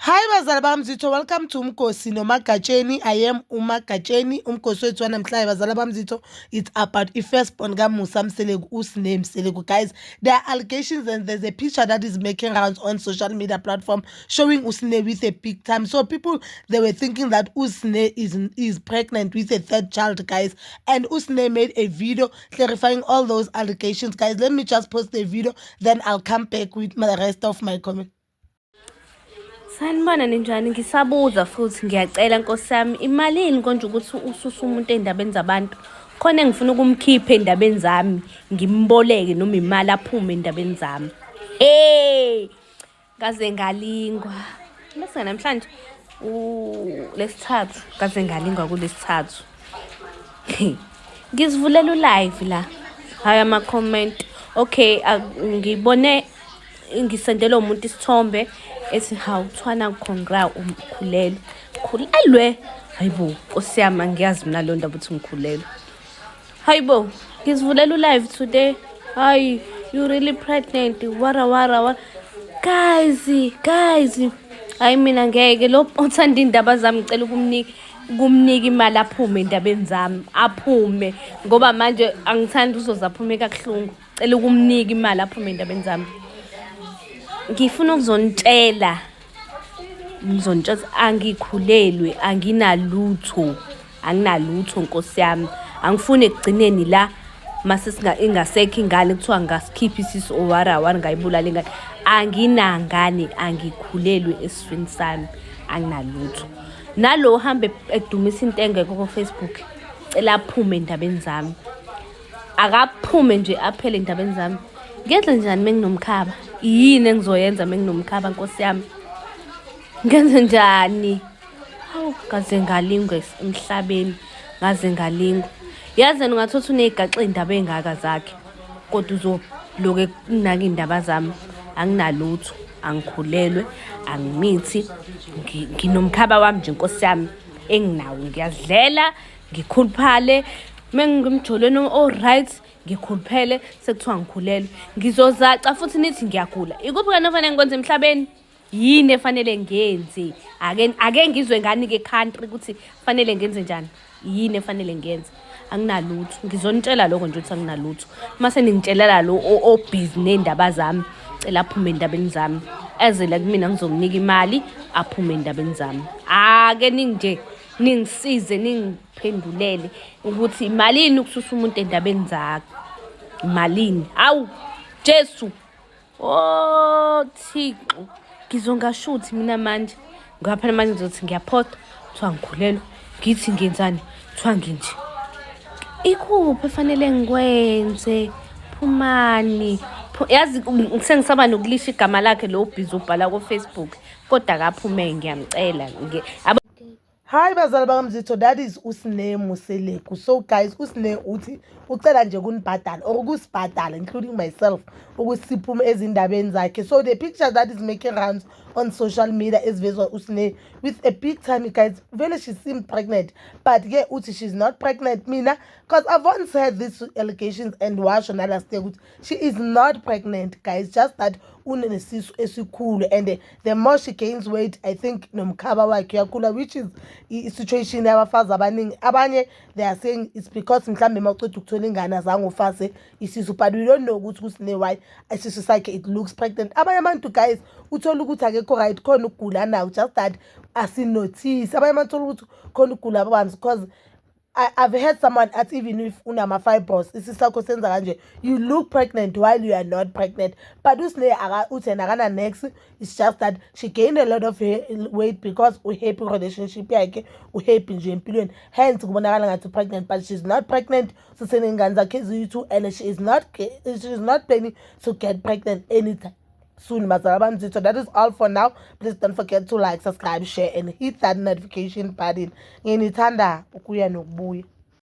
Hi bazali bami zitho, welcome to Umkosi noMagatsheni. I am uMagatsheni. Umkosi wethu wanamhlanje bazali bami zitho, it's about i-firstborn kaMusa Mseleku, uSneh Mseleku. Guys, there are allegations and there's a picture that is making rounds on social media platform showing uSneh with a big time. So people, they were thinking that uSneh is pregnant with a third child, guys. And uSneh made a video clarifying all those allegations. Guys, let me just post the video, then I'll come back with the rest of my comment. Sanibona ninjani, ngisabuza futhi ngiyacela Nkosi yami, imalini konje ukuthi ususa umuntu endabeni zabantu khona ngifuna ukumkhipha endabeni zami ngimboleke noma imali aphume endabeni zami. Kaze ngalingwa bese namhlanje lesithathu, kaze ngalingwa kulesithathu. Ngizivulela live la, haya ama comment. Okay, ngibone ngisendela umuntu isithombe ethi hawuthwana congra umkhulelo khulelwe. Hayibo Nkosi yami, ngiyazi mina lo ndaba uthi ngikhulelwe. Hayibo, ngizivulela live today. Hayi, you really pregnant? Wara. Guys, hayi mina ngeke lo othanda indaba zami ngicela kumnika imali aphume endabeni zami, aphume ngoba manje angithandi uzozaphume kakhulungu. Cela kumnika imali aphume endabeni zami. Ngifuna ukuzontshela angikhulelwe, anginalutho Nkosi yami. Angifuni ekugcineni la mase ingasekho ingane kuthiwa ngasikhipha isisu owara ngayibulala ingane. Anginangane, angikhulelwe esifini sami, anginalutho. Nalo uhambe edumisa into engekho ku Facebook, cela aphume endabeni zami. Akaphume nje aphele endabeni zami. Ngenze njani menginomkhaba? Yini engizoyenza menginomkhaba Nkosi yami? Ngenze njani? Hawu, kaze ngalingwa emhlabeni, ngaze ngalingwa. Yazi ungathothi unegaxa indaba engaka zakhe, kodwa uzoloke kunaka indaba zami. Anginalutho, angikhulelwe, angimithi, nginomkhaba wami nje Nkosi yami enginawo. Ngiyadlela, ngikhuluphale, mengimjolweni alright, ngikhuluphele sekuthiwa ngikhulelwe. Ngizozaca futhi nithi ngiyagula. Ikuphi kana kufanele ngikwenze emhlabeni? Yini efanele ngenze? Ake ngizwe ngani ke country ukuthi kufanele ngenze njani? Yini efanele ngenze? Anginalutho. Ngizontshela lokho nje ukuthi anginalutho. Mase ningitshelela lo obhizi nendaba zami, cela aphume endabeni zami. Ezela kumina ngizomnika imali aphume endabeni zami. Ake ningisize ningiphendulele ukuthi imalini ukususa umuntu endabeni zakhe. Imalini? Awu Jesu. Oh Thixo. Ngizongashuthi mina manje. Ngaphela manje ngizothi ngiyaphosta, kuthiwa ngikhulelwe. Ngithi ngenzani? Kuthiwa nginje. Ikuphi efanele ngikwenze? Phumani. Yazi sengisaba nokulisha igama lakhe lo bhizi ubhala ku Facebook, kodwa akaphume, ngiyamcela. Hi bazali bami zitho, that is uSneh Mseleku. So guys, uSneh uthi ucela nje kunibhadala or ukusibhadala, including myself, ukusiphume ezindabeni zakhe. So the picture that is making rounds on social media is visual uSneh with a big tummy, guys. Vele she seemed pregnant, but yeah, uthi she's not pregnant mina, because I've once heard these allegations and washo nalastekuthi she is not pregnant, guys, just that unesisu esikhulu. And the more she gains weight, I think nomkhaba wakhe uyakhula, which is i-situation yabafazi abaningi. Abanye they are saying it's because mhlambe mawuceda ukuthola ingane azange ufase isisu, but we don't know ukuthi uSneh why isisu sakhe it looks pregnant. Abanye abantu, guys, uthola ukuthi akekho right, khona ukugula nawo, just that asinotice. Abanye abantu uthola ukuthi khona ukugula abanzi, because I've heard someone at even if unama fibroids isisakho senza kanje, you look pregnant while you are not pregnant. But uSneh uthena kana next, it's just that she gained a lot of weight because happy relationship yakhe, happy nje empilweni, hence kubonakala ngathi pregnant, but she's not pregnant. So senengane zakhe eziyi-2 and she is not planning to get pregnant anytime soon. So that is all for now. Please don't forget to like, subscribe, share and hit that notification button. Nginithanda ukuya nokubuya.